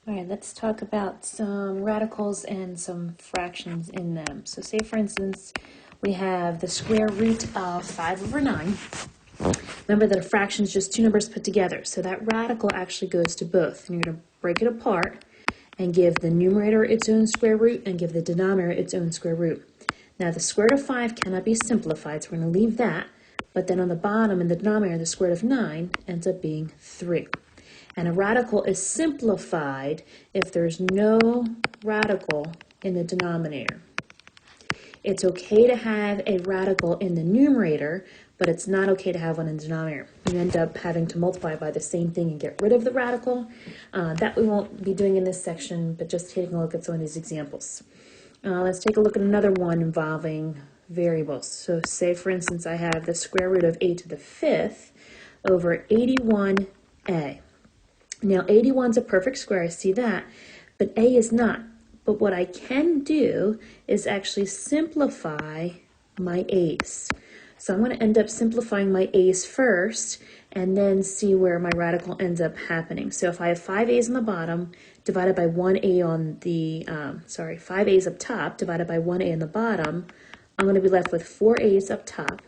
All right, let's talk about some radicals and some fractions in them. So say, for instance, we have the square root of 5 over 9. Remember that a fraction is just two numbers put together, so that radical actually goes to both. And you're going to break it apart and give the numerator its own square root and give the denominator its own square root. Now, the square root of 5 cannot be simplified, so we're going to leave that. But then on the bottom in the denominator, the square root of 9 ends up being 3. And a radical is simplified if there's no radical in the denominator. It's okay to have a radical in the numerator, but it's not okay to have one in the denominator. You end up having to multiply by the same thing and get rid of the radical. That we won't be doing in this section, but just taking a look at some of these examples. Let's take a look at another one involving variables. So say, for instance, I have the square root of a to the 5th over 81a. Now, 81 is a perfect square, I see that, but a is not. But what I can do is actually simplify my a's. So I'm going to end up simplifying my a's first and then see where my radical ends up happening. So if I have 5 a's on the bottom divided by 1 a on the, 5 a's up top divided by 1 a on the bottom, I'm going to be left with 4 a's up top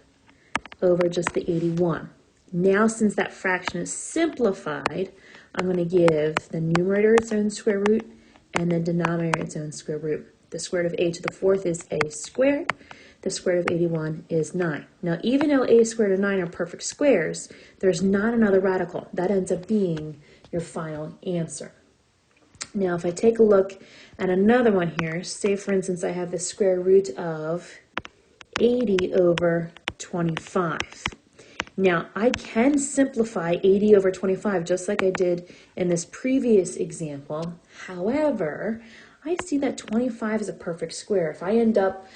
over just the 81. Now, since that fraction is simplified, I'm going to give the numerator its own square root and the denominator its own square root. The square root of a to the 4th is a squared. The square root of 81 is 9. Now, even though a squared and 9 are perfect squares, there's not another radical. That ends up being your final answer. Now, if I take a look at another one here, say, for instance, I have the square root of 80 over 25. Now, I can simplify 80 over 25 just like I did in this previous example. However, I see that 25 is a perfect square. If I end up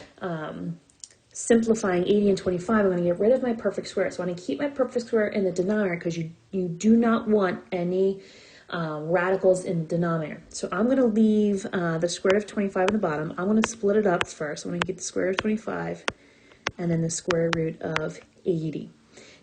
simplifying 80 and 25, I'm going to get rid of my perfect square. So I want to keep my perfect square in the denominator because you do not want any radicals in the denominator. So I'm going to leave the square root of 25 in the bottom. I'm going to split it up first. I'm going to get the square root of 25 and then the square root of 80.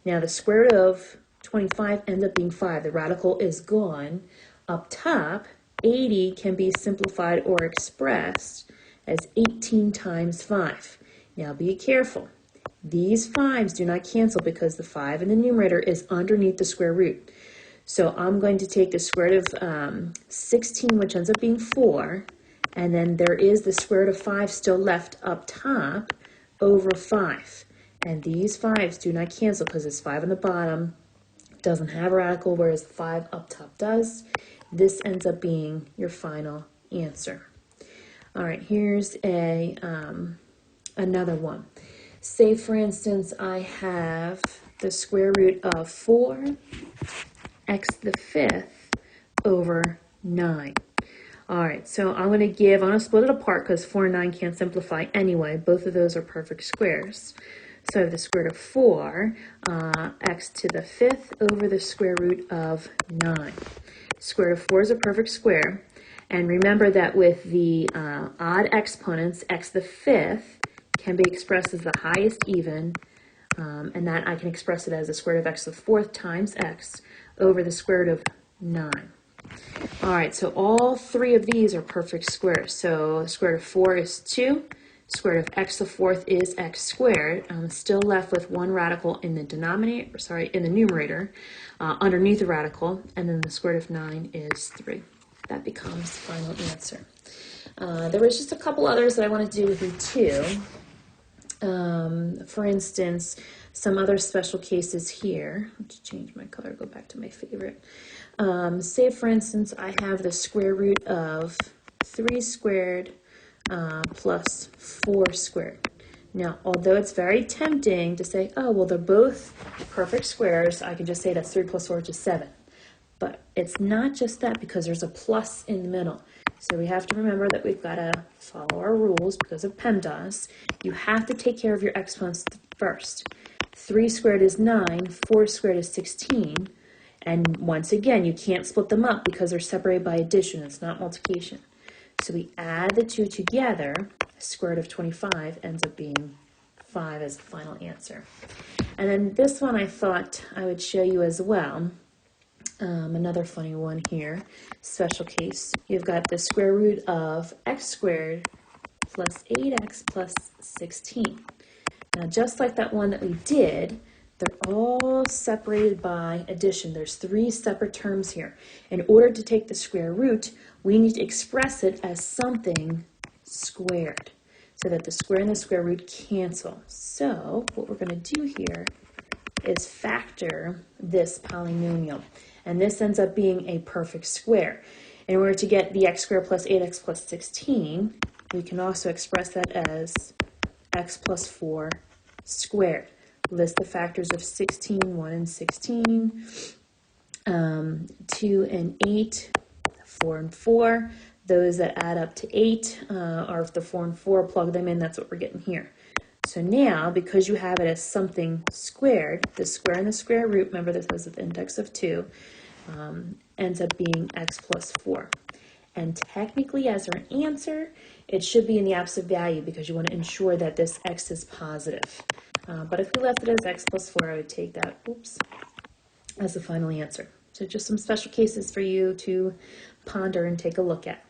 Now, the square root of 25 ends up being 5. The radical is gone. Up top, 80 can be simplified or expressed as 18 times 5. Now, be careful. These 5s do not cancel because the 5 in the numerator is underneath the square root. So I'm going to take the square root of 16, which ends up being 4, and then there is the square root of 5 still left up top over 5. And these 5s do not cancel because this 5 on the bottom doesn't have a radical, whereas the 5 up top does. This ends up being your final answer. All right, here's another one. Say, for instance, I have the square root of 4 x to the 5th over 9. All right, so I'm going to split it apart because 4 and 9 can't simplify anyway. Both of those are perfect squares. So I have the square root of 4, x to the 5th over the square root of 9. Square root of 4 is a perfect square. And remember that with the odd exponents, x to the 5th can be expressed as the highest even, and that I can express it as the square root of x to the 4th times x over the square root of 9. All right, so all three of these are perfect squares. So the square root of 4 is 2. Square root of x to the 4th is x squared. I'm still left with one radical in the in the numerator, underneath the radical, and then the square root of 9 is 3. That becomes the final answer. There was just a couple others that I want to do with you too. For instance, some other special cases here. Let's change my color, go back to my favorite. Say, for instance, I have the square root of 3 squared plus 4 squared. Now, although it's very tempting to say, oh, well, they're both perfect squares, I can just say that's 3 plus 4, which is 7. But it's not just that because there's a plus in the middle. So we have to remember that we've got to follow our rules because of PEMDAS. You have to take care of your exponents first. 3 squared is 9, 4 squared is 16. And once again, you can't split them up because they're separated by addition. It's not multiplication. So we add the two together. Square root of 25 ends up being 5 as the final answer. And then this one I thought I would show you as well. Another funny one here, special case. You've got the square root of x squared plus 8x plus 16. Now, just like that one that we did, they're all separated by addition. There's 3 separate terms here. In order to take the square root, we need to express it as something squared so that the square and the square root cancel. So what we're going to do here is factor this polynomial. And this ends up being a perfect square. In order to get the x squared plus 8x plus 16, we can also express that as x plus 4 squared. List the factors of 16, 1 and 16, 2 and 8, 4 and 4. Those that add up to 8 are the 4 and 4. Plug them in, that's what we're getting here. So now, because you have it as something squared, the square and the square root, remember this has an index of 2, ends up being x plus 4. And technically, as our answer, it should be in the absolute value because you want to ensure that this x is positive. But if we left it as x plus 4, I would take that, as the final answer. So just some special cases for you to ponder and take a look at.